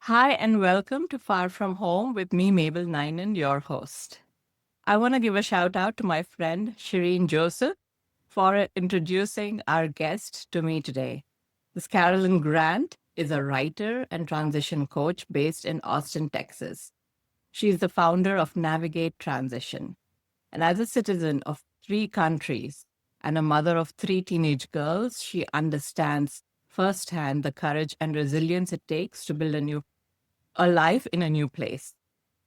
Hi, and welcome to Far From Home with me, Mabel Ninan, your host. I want to give a shout out to my friend Shireen Joseph for introducing our guest to me today. This Carolyn Grant is a writer and transition coach based in Austin, Texas. She is the founder of Navigate Transition. And as a citizen of three countries and a mother of three teenage girls, she understands firsthand the courage and resilience it takes to build a life in a new place.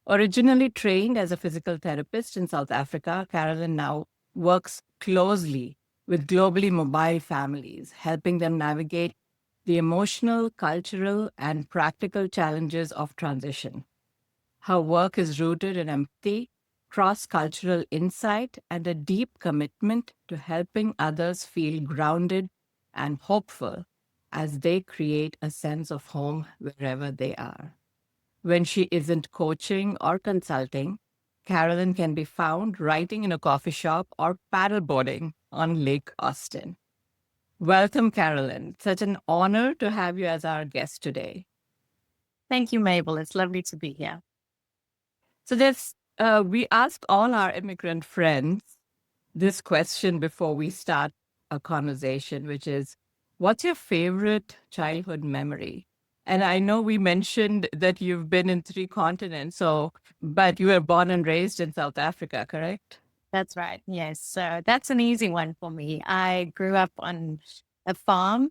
Originally trained as a physical therapist in South Africa, Carolyn now works closely with globally mobile families, helping them navigate the emotional, cultural, and practical challenges of transition. Her work is rooted in empathy, cross cultural insight, and a deep commitment to helping others feel grounded and hopeful as they create a sense of home wherever they are. When she isn't coaching or consulting, Carolyn can be found writing in a coffee shop or paddleboarding on Lake Austin. Welcome, Carolyn. Such an honor to have you as our guest today. Thank you, Mabel. It's lovely to be here. We ask all our immigrant friends this question before we start a conversation, which is, what's your favorite childhood memory? And I know we mentioned that you've been in three continents, but you were born and raised in South Africa, correct? That's right. Yes. So that's an easy one for me. I grew up on a farm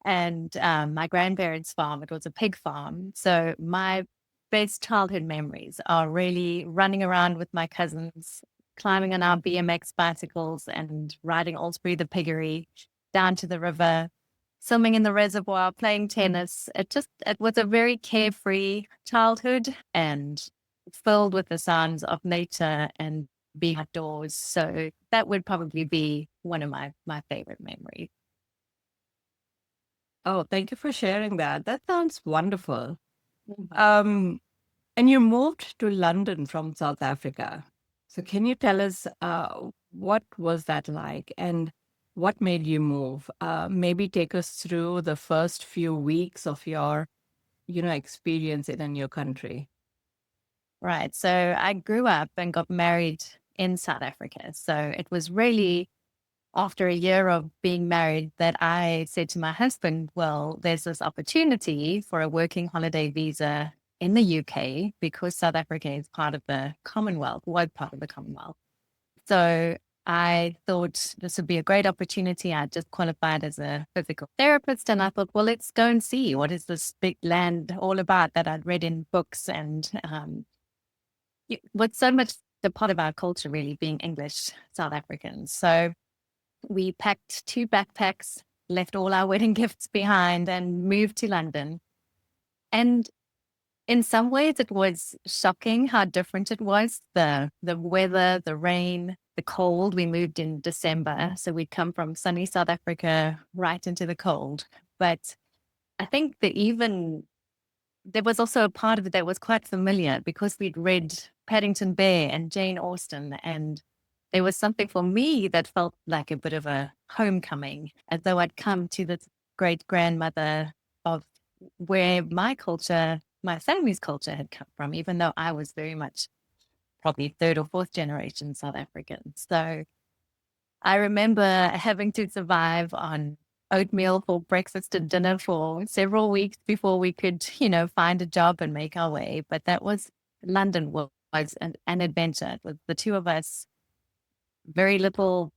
and my grandparents' farm. It was a pig farm. So my best childhood memories are really running around with my cousins, climbing on our BMX bicycles and riding all through the piggery down to the river, swimming in the reservoir, playing tennis. It was a very carefree childhood and filled with the sounds of nature and being outdoors. So that would probably be one of my favorite memories. Oh, thank you for sharing that. That sounds wonderful. Mhm. Um, and you moved to London from South Africa. So can you tell us what was that like and what made you move? Maybe take us through the first few weeks of your, experience in a new country. Right. So I grew up and got married in South Africa. So it was really after a year of being married that I said to my husband, well, there's this opportunity for a working holiday visa in the UK because South Africa is part of the Commonwealth, was part of the Commonwealth. So I thought this would be a great opportunity. I just qualified as a physical therapist. And I thought, well, let's go and see what is this big land all about that I'd read in books and what's so much the part of our culture really being English South Africans. So we packed two backpacks, left all our wedding gifts behind, and moved to London. And in some ways, it was shocking how different it was. The weather, the rain, the cold. We moved in December, so we'd come from sunny South Africa right into the cold. But I think that even there was also a part of it that was quite familiar because we'd read Paddington Bear and Jane Austen, and there was something for me that felt like a bit of a homecoming, as though I'd come to this great grandmother of where my culture, my family's culture had come from, even though I was very much probably third or fourth generation South African. So I remember having to survive on oatmeal for breakfast and dinner for several weeks before we could, find a job and make our way. But that was London was an adventure with the two of us, very little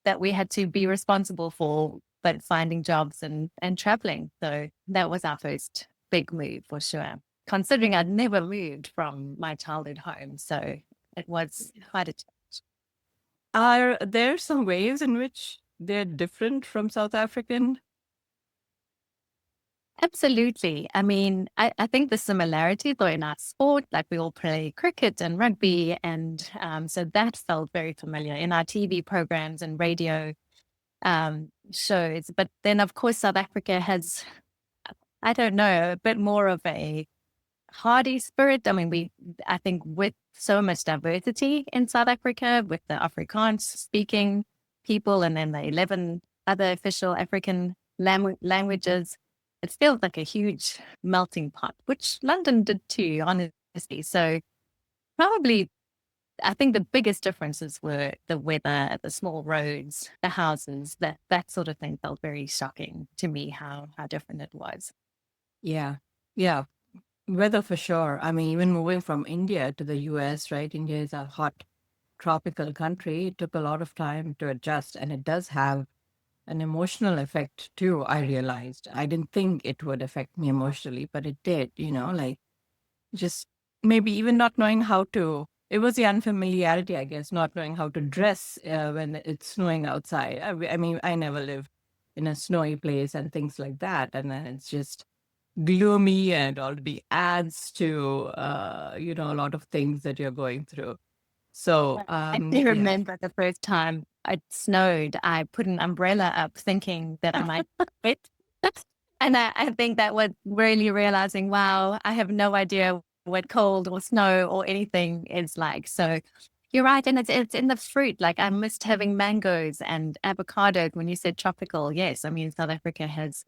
that we had to be responsible for, but finding jobs and traveling. So that was our first big move for sure. Considering I'd never moved from my childhood home. So it was quite a Are there some ways in which they're different from South African? Absolutely. I mean, I think the similarities are in our sport, like we all play cricket and rugby. And so that felt very familiar in our TV programs and radio shows. But then, of course, South Africa has, I don't know, a bit more of a hardy spirit. I mean, I think with so much diversity in South Africa, with the Afrikaans speaking people and then the 11 other official African languages, it feels like a huge melting pot, which London did too, honestly. So probably, I think the biggest differences were the weather, the small roads, the houses, that sort of thing felt very shocking to me, how different it was. Yeah. Yeah. Weather for sure. I mean, even moving from India to the US, right? India is a hot tropical country. It took a lot of time to adjust, and it does have an emotional effect too. I realized I didn't think it would affect me emotionally, but it did, like just maybe even not knowing how to. It was the unfamiliarity, I guess, not knowing how to dress when it's snowing outside. I mean, I never lived in a snowy place and things like that. And then it's just gloomy and already adds to, a lot of things that you're going through. So, I do yeah. remember the first time it snowed, I put an umbrella up thinking that I might wet. And I think that was really realizing, wow, I have no idea what cold or snow or anything is like. So you're right. And it's in the fruit. Like I missed having mangoes and avocado when you said tropical. Yes. I mean, South Africa has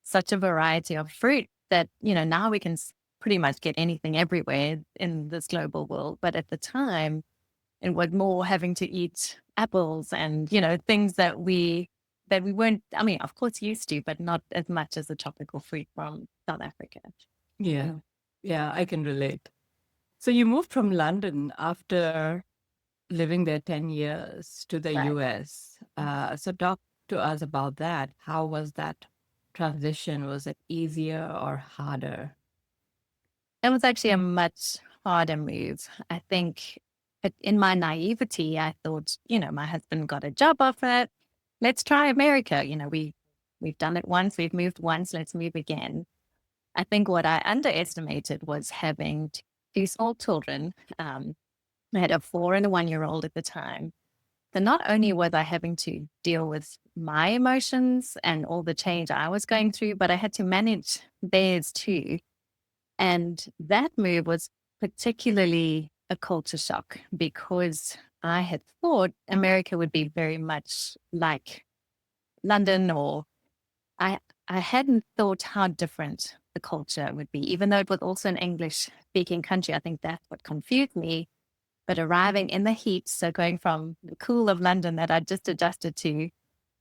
such a variety of fruit that, now we can pretty much get anything everywhere in this global world. But at the time, it was more having to eat apples and, things that we weren't, I mean, of course used to, but not as much as the tropical fruit from South Africa. Yeah. Yeah, I can relate. So you moved from London after living there 10 years to the Right. US. So talk to us about that. How was that transition? Was it easier or harder? It was actually a much harder move. I think in my naivety, I thought, my husband got a job offer. Let's try America. We've done it once, we've moved once, let's move again. I think what I underestimated was having two small children. I had a 4 and a 1-year-old at the time. So not only was I having to deal with my emotions and all the change I was going through, but I had to manage theirs too. And that move was particularly a culture shock because I had thought America would be very much like London, or I I hadn't thought how different the culture would be, even though it was also an English speaking country. I think that's what confused me. But arriving in the heat, so going from the cool of London that I just adjusted to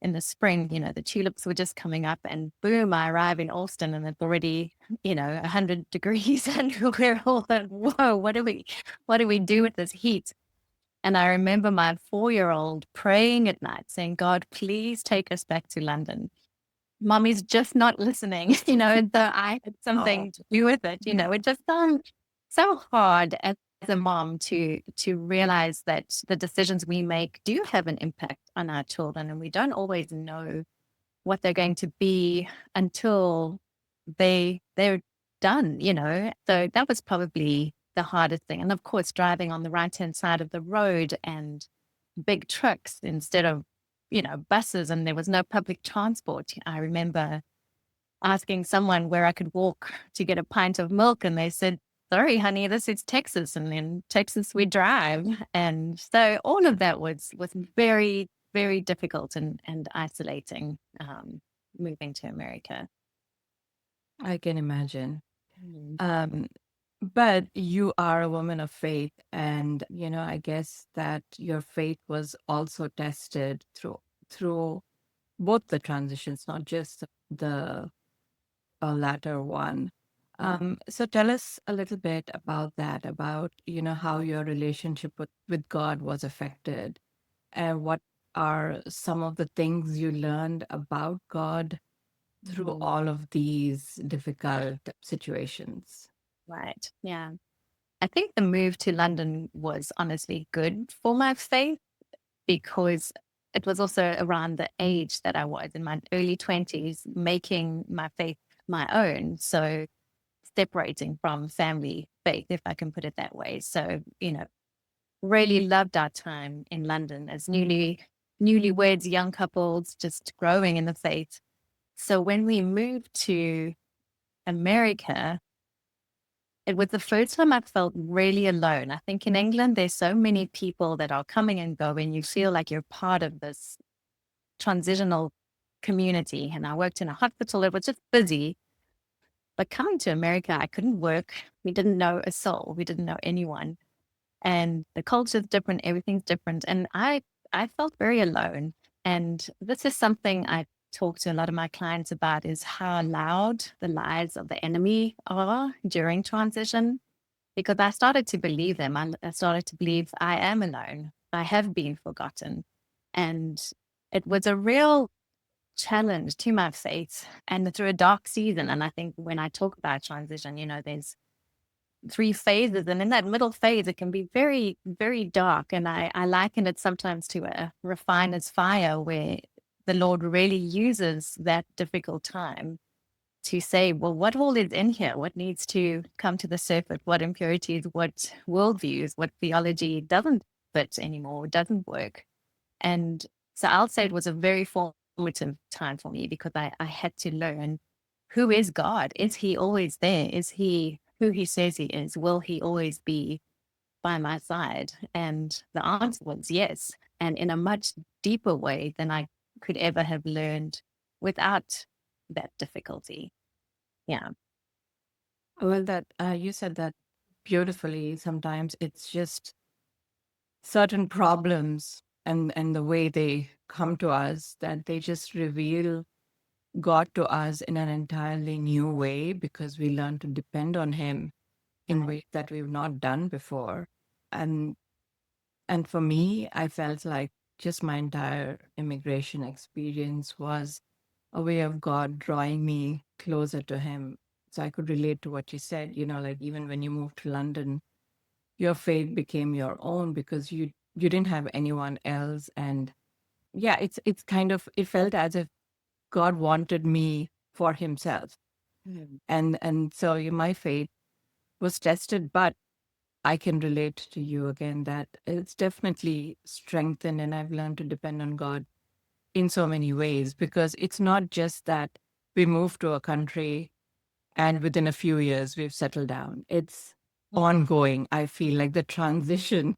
in the spring, the tulips were just coming up, and boom, I arrive in Alston and it's already, 100 degrees. And we're all like, whoa, what do we do with this heat? And I remember my 4-year-old praying at night saying, God, please take us back to London. Mommy's just not listening, so I had Oh, something to do with it. It just so hard as a mom to realize that the decisions we make do have an impact on our children, and we don't always know what they're going to be until they're done. So that was probably the hardest thing. And of course, driving on the right-hand side of the road and big trucks instead of, buses, and there was no public transport. I remember asking someone where I could walk to get a pint of milk, and they said, sorry, honey, this is Texas. And in Texas, we drive. And so all of that was very, very difficult and isolating, moving to America. I can imagine. Mm. Um, but you are a woman of faith, and I guess that your faith was also tested through both the transitions, not just the latter one. So tell us a little bit about that, about how your relationship with God was affected, and what are some of the things you learned about God through Mhm. all of these difficult situations. Right. Yeah. I think the move to London was honestly good for my faith because it was also around the age that I was in my early 20s, making my faith my own. So separating from family faith, if I can put it that way. So, really loved our time in London as newlyweds, young couples, just growing in the faith. So when we moved to America, it was the first time I felt really alone. I think in England, there's so many people that are coming and going. You feel like you're part of this transitional community. And I worked in a hospital. It was just busy. But coming to America, I couldn't work. We didn't know a soul. We didn't know anyone. And the culture's different, everything's different. And I felt very alone. And this is something I talk to a lot of my clients about, is how loud the lies of the enemy are during transition. Because I started to believe them. I started to believe I am alone. I have been forgotten. And it was a real challenge to my faith and through a dark season. And I think when I talk about transition, there's three phases. And in that middle phase, it can be very, very dark. And I liken it sometimes to a refiner's fire, where the Lord really uses that difficult time to say, well, what all is in here? What needs to come to the surface? What impurities, what worldviews, what theology doesn't fit anymore, doesn't work. And so I'll say it was a very formative time for me, because I had to learn, who is God? Is he always there? Is he who he says he is? Will he always be by my side? And the answer was yes. And in a much deeper way than I could ever have learned without that difficulty. Yeah. Well, that you said that beautifully. Sometimes it's just certain problems and the way they come to us, that they just reveal God to us in an entirely new way, because we learn to depend on Him in Right. ways that we've not done before. And and for me, I felt like just my entire immigration experience was a way of God drawing me closer to Him. So I could relate to what you said, like even when you moved to London, your faith became your own because you didn't have anyone else. And yeah, it's kind of, it felt as if God wanted me for Himself. Mm. And so my faith was tested, but I can relate to you again that it's definitely strengthened, and I've learned to depend on God in so many ways, because it's not just that we move to a country and within a few years we've settled down. It's ongoing. I feel like the transition,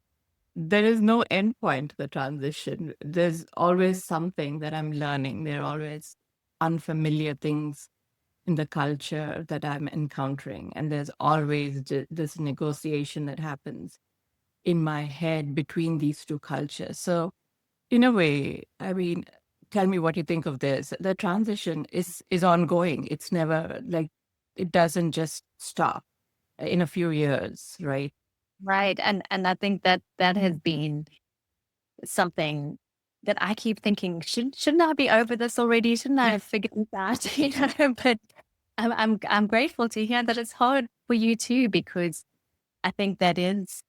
there is no end point to the transition. There's always something that I'm learning. There are always unfamiliar things in the culture that I'm encountering. And there's always this negotiation that happens in my head between these two cultures. So, in a way, I mean, tell me what you think of this. The transition is ongoing. It's never like, it doesn't just stop in a few years, right? Right. And I think that that has been something that I keep thinking, shouldn't I be over this already? Shouldn't I have figured this out? But I'm grateful to hear that it's hard for you too, because I think that is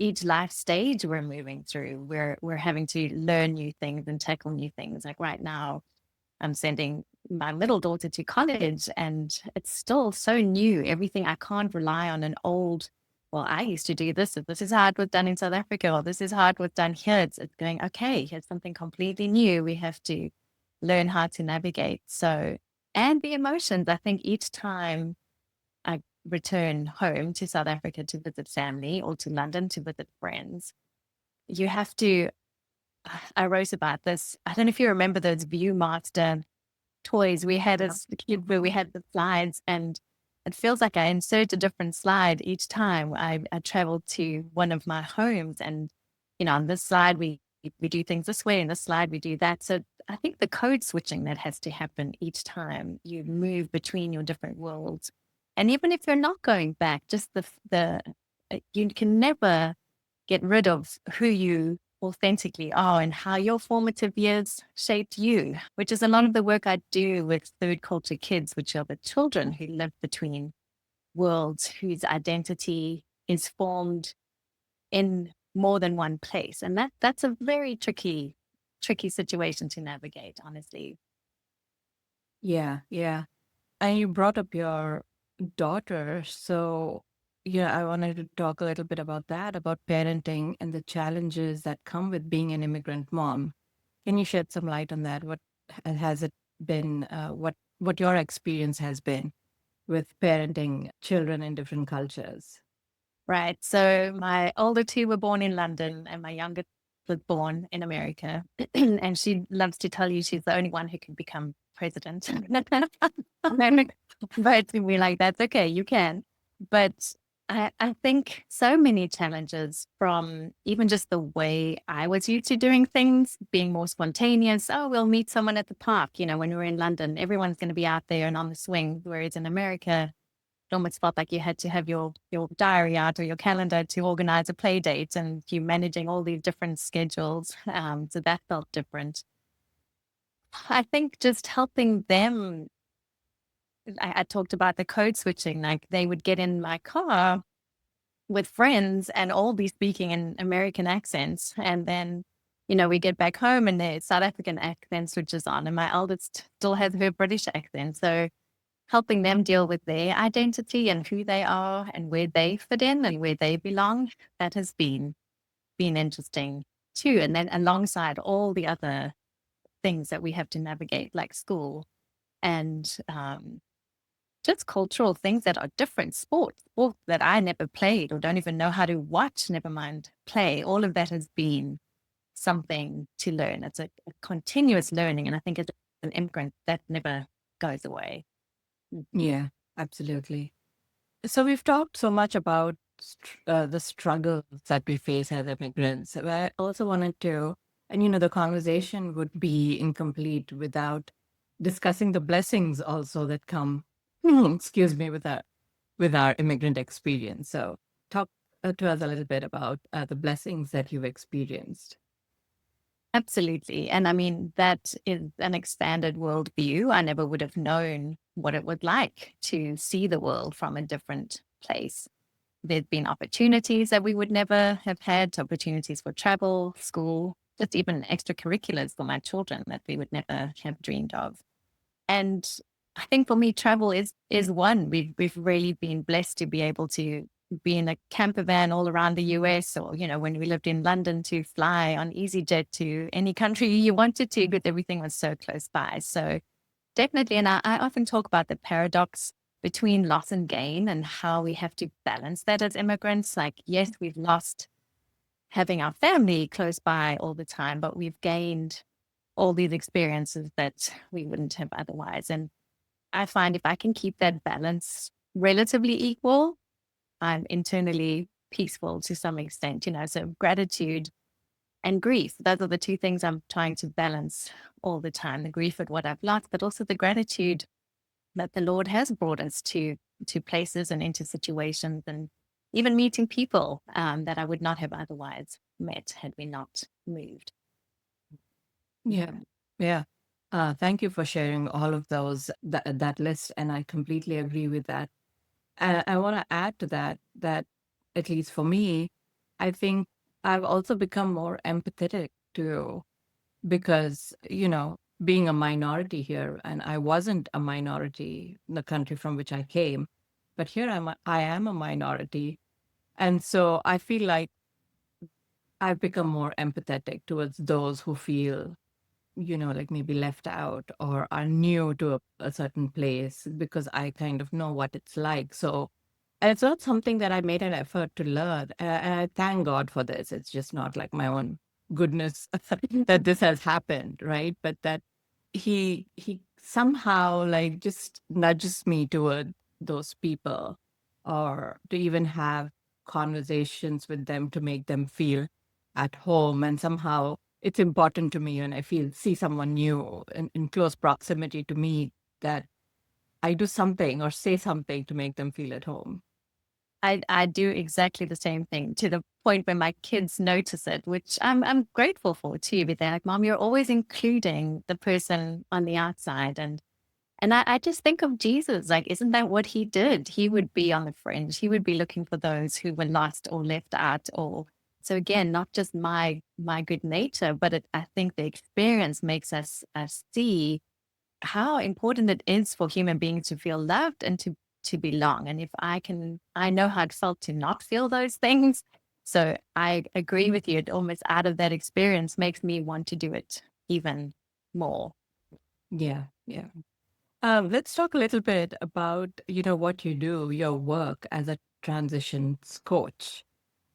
each life stage we're moving through. We're having to learn new things and tackle new things. Like right now, I'm sending my middle daughter to college, and it's still so new. Everything, I can't rely on an old, well, I used to do this. If this is how it was done in South Africa, or this is how it was done here, it's going, okay, here's something completely new. We have to learn how to navigate. So, and the emotions, I think each time I return home to South Africa to visit family, or to London to visit friends, you have to, I wrote about this. I don't know if you remember those Viewmaster toys we had as a kid, where we had the slides, and it feels like I insert a different slide each time I travel to one of my homes. And, on this slide, we do things this way, and this slide, we do that. So I think the code switching that has to happen each time you move between your different worlds. And even if you're not going back, just you can never get rid of who you authentically are and how your formative years shaped you, which is a lot of the work I do with third culture kids, which are the children who live between worlds, whose identity is formed in more than one place. And that's a very tricky situation to navigate, honestly. Yeah, yeah. And you brought up your daughter. So, yeah, I wanted to talk a little bit about that, about parenting and the challenges that come with being an immigrant mom. Can you shed some light on that? What has it been? What your experience has been with parenting children in different cultures? Right. So my older two were born in London, and my younger was born in America. And she loves to tell you she's the only one who can become president. But we're like, that's okay, you can. But I think so many challenges from even just the way I was used to doing things, being more spontaneous. Oh, we'll meet someone at the park. When we were in London, everyone's going to be out there and on the swing. Whereas in America, it almost felt like you had to have your diary out or your calendar to organize a play date, and you managing all these different schedules. So that felt different. I think just helping them. I talked about the code switching, like they would get in my car with friends and all be speaking in American accents. And then, we get back home and the South African accent switches on, and my eldest still has her British accent. So helping them deal with their identity and who they are and where they fit in and where they belong, that has been interesting too. And then alongside all the other things that we have to navigate, like school and just cultural things that are different, sports that I never played or don't even know how to watch, never mind play. All of that has been something to learn. It's a continuous learning. And I think as an immigrant, that never goes away. Yeah, absolutely. So we've talked so much about the struggles that we face as immigrants. But I also wanted to, and the conversation would be incomplete without discussing the blessings also that come, excuse me, with our immigrant experience. So talk to us a little bit about the blessings that you've experienced. Absolutely. And I mean, that is an expanded worldview. I never would have known what it would like to see the world from a different place. There's been opportunities that we would never have had, opportunities for travel, school, just even extracurriculars for my children that we would never have dreamed of. And I think for me, travel is one. We've really been blessed to be able to be in a camper van all around the US, or when we lived in London, to fly on EasyJet to any country you wanted to, because everything was so close by. So definitely, and I often talk about the paradox between loss and gain and how we have to balance that as immigrants. Like, yes, we've lost having our family close by all the time, but we've gained all these experiences that we wouldn't have otherwise. And I find if I can keep that balance relatively equal, I'm internally peaceful to some extent, so gratitude and grief. Those are the two things I'm trying to balance all the time, the grief at what I've lost, but also the gratitude that the Lord has brought us to places and into situations, and even meeting people that I would not have otherwise met had we not moved. Yeah. Yeah. Thank you for sharing all of that list. And I completely agree with that. I want to add to that at least for me, I think I've also become more empathetic too, because, being a minority here, and I wasn't a minority in the country from which I came, but here I am a minority. And so I feel like I've become more empathetic towards those who feel, like maybe left out or are new to a certain place, because I kind of know what it's like. So, and it's not something that I made an effort to learn. And I thank God for this. It's just not like my own goodness that this has happened, right? But that he somehow like just nudges me toward those people, or to even have conversations with them to make them feel at home. And somehow it's important to me when I see someone new in close proximity to me, that I do something or say something to make them feel at home. I do exactly the same thing, to the point where my kids notice it, which I'm grateful for too. But they're like, "Mom, you're always including the person on the outside." And I just think of Jesus, like, isn't that what he did? He would be on the fringe. He would be looking for those who were lost or left out. Or so again, not just my good nature, but I think the experience makes us see how important it is for human beings to feel loved and to belong. And if I know how it felt to not feel those things. So I agree with you. It almost, out of that experience, makes me want to do it even more. Yeah, yeah. Let's talk a little bit about, what you do, your work as a transitions coach.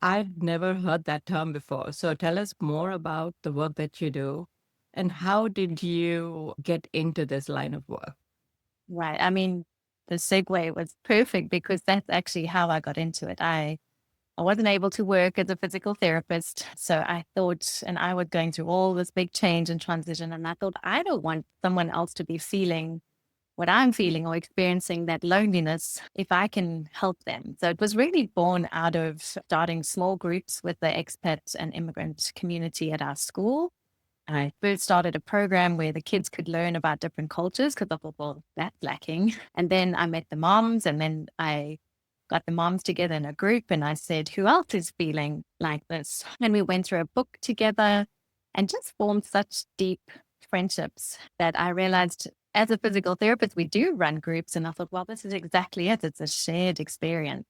I've never heard that term before. So tell us more about the work that you do, and how did you get into this line of work? Right. I mean, the segue was perfect because that's actually how I got into it. I wasn't able to work as a physical therapist. So I thought, and I was going through all this big change and transition. And I thought, I don't want someone else to be feeling what I'm feeling or experiencing that loneliness if I can help them. So it was really born out of starting small groups with the expat and immigrant community at our school. I first started a program where the kids could learn about different cultures because I thought, well, that's lacking. And then I met the moms, and then I got the moms together in a group, and I said, who else is feeling like this? And we went through a book together and just formed such deep friendships that I realized as a physical therapist, we do run groups. And I thought, well, this is exactly it. It's a shared experience.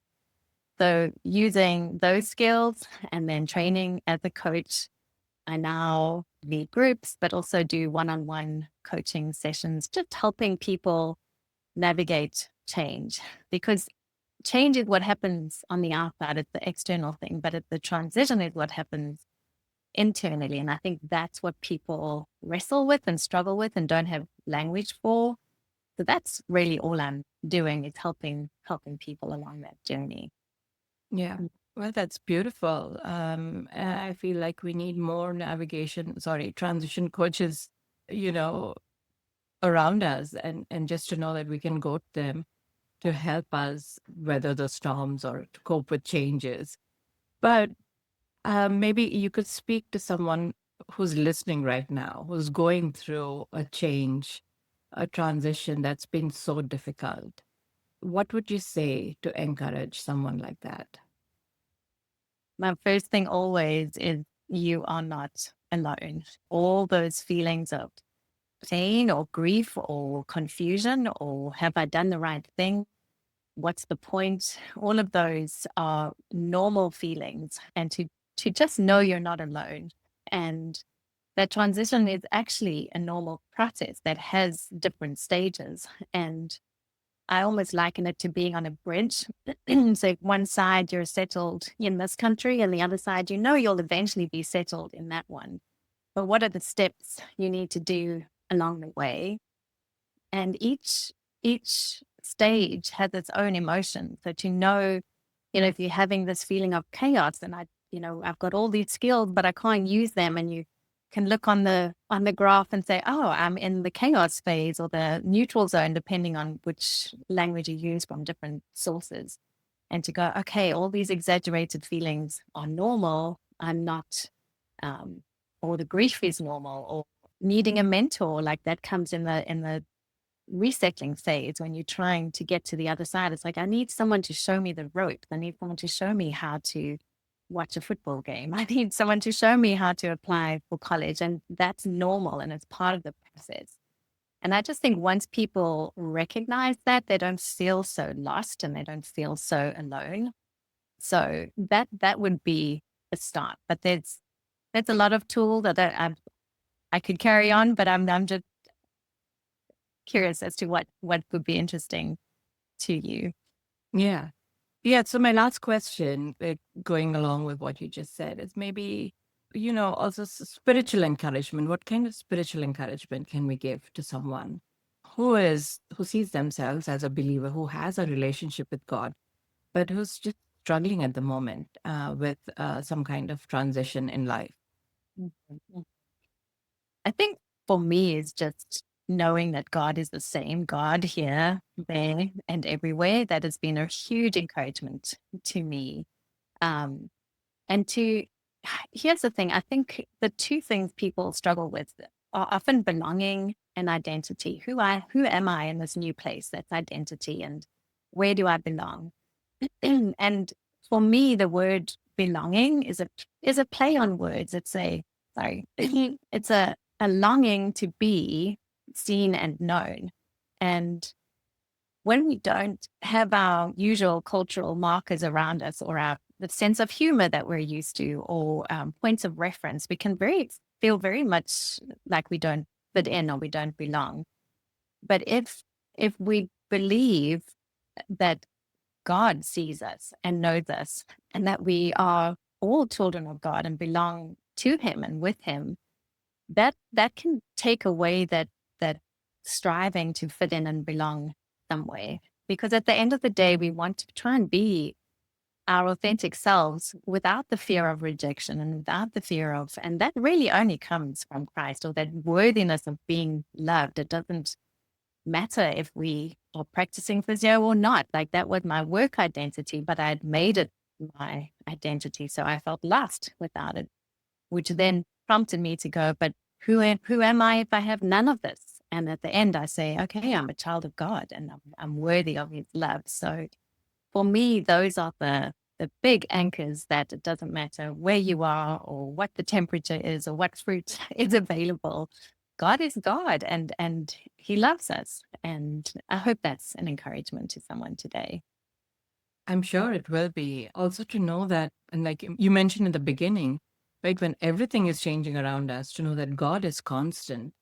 So using those skills and then training as a coach, I now lead groups, but also do one-on-one coaching sessions, just helping people navigate change, because change is what happens on the outside. It's the external thing, but the transition is what happens internally. And I think that's what people wrestle with and struggle with and don't have language for. So that's really all I'm doing, is helping people along that journey. Yeah. Well, that's beautiful. I feel like we need more transition coaches, you know, around us, and just to know that we can go to them to help us weather the storms or to cope with changes. But maybe you could speak to someone who's listening right now, who's going through a change, a transition that's been so difficult. What would you say to encourage someone like that? My first thing always is, you are not alone. All those feelings of pain or grief or confusion or have I done the right thing? What's the point? All of those are normal feelings. And to just know you're not alone. And that transition is actually a normal process that has different stages. And I almost liken it to being on a bridge. So one side you're settled in this country, and the other side, you know, you'll eventually be settled in that one. But what are the steps you need to do along the way? And each stage has its own emotion. So to know, if you're having this feeling of chaos, and I've got all these skills, but I can't use them, and you can look on the graph and say, oh, I'm in the chaos phase or the neutral zone, depending on which language you use from different sources. And to go, okay, all these exaggerated feelings are normal. I'm not, or the grief is normal, or needing a mentor, like that comes in the resettling phase when you're trying to get to the other side. It's like, I need someone to show me the ropes. I need someone to show me how to watch a football game. I need someone to show me how to apply for college. And that's normal, and it's part of the process. And I just think once people recognize that, they don't feel so lost and they don't feel so alone. So that would be a start. But there's a lot of tools that I could carry on, but I'm just curious as to what would be interesting to you. Yeah. Yeah. So my last question, going along with what you just said, is maybe, also spiritual encouragement. What kind of spiritual encouragement can we give to someone who sees themselves as a believer, who has a relationship with God, but who's just struggling at the moment with some kind of transition in life? Mhm. I think for me, it's just knowing that God is the same God here, there, and everywhere. That has been a huge encouragement to me. Um, and here's the thing, I think the two things people struggle with are often belonging and identity. Who am I in this new place? That's identity. And where do I belong? And for me, the word belonging is a play on words. It's a longing to be seen and known. And when we don't have our usual cultural markers around us, or the sense of humor that we're used to, or points of reference, we can feel very much like we don't fit in or we don't belong. But if we believe that God sees us and knows us, and that we are all children of God and belong to Him and with Him, that can take away that striving to fit in and belong somewhere. Because at the end of the day, we want to try and be our authentic selves without the fear of rejection and without the fear of, and that really only comes from Christ, or that worthiness of being loved. It doesn't matter if we are practicing physio or not. Like, that was my work identity, but I had made it my identity. So I felt lost without it, which then prompted me to go, but who am I if I have none of this? And at the end, I say, okay, I'm a child of God and I'm worthy of his love. So for me, those are the big anchors, that it doesn't matter where you are or what the temperature is or what fruit is available. God is God, and he loves us. And I hope that's an encouragement to someone today. I'm sure it will be. Also, to know that, and like you mentioned in the beginning, right, when everything is changing around us, to know that God is constant,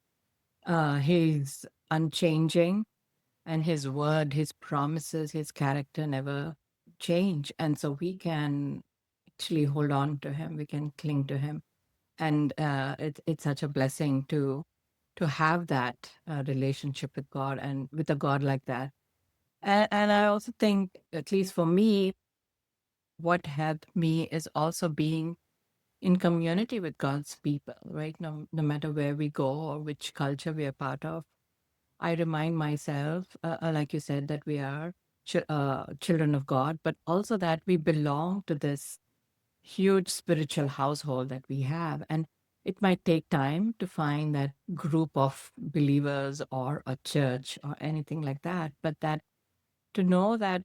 He's unchanging, and His word, His promises, His character never change. And so we can actually hold on to Him, we can cling to Him. And it's such a blessing to have that relationship with God, and with a God like that. And I also think, at least for me, what helped me is also being in community with God's people, right? No matter where we go or which culture we are part of, I remind myself, like you said, that we are children of God, but also that we belong to this huge spiritual household that we have. And it might take time to find that group of believers or a church or anything like that, but that to know that,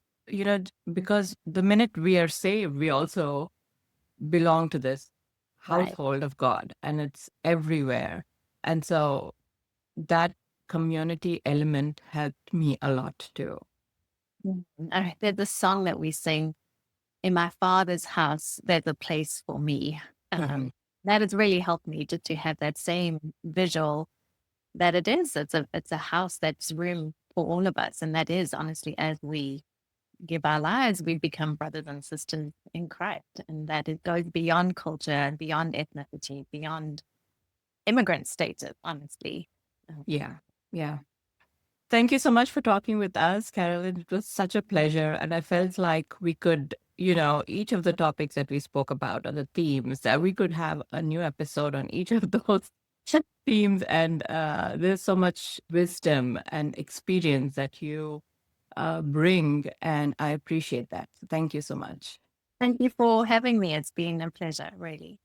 because the minute we are saved, we also belong to this Right. household of God, and it's everywhere. And so that community element helped me a lot too. There's a song that we sing, in my father's house, there's a place for me. Mhm. That has really helped me just to have that same visual, that it's a house that's room for all of us. And that is honestly, as we give our lives, we become brothers and sisters in Christ. And that it goes beyond culture and beyond ethnicity, beyond immigrant status, honestly. Yeah. Yeah. Thank you so much for talking with us, Carolyn. It was such a pleasure. And I felt like we could, each of the topics that we spoke about, or the themes, that we could have a new episode on each of those themes. And there's so much wisdom and experience that you bring. And I appreciate that. So thank you so much. Thank you for having me. It's been a pleasure, really.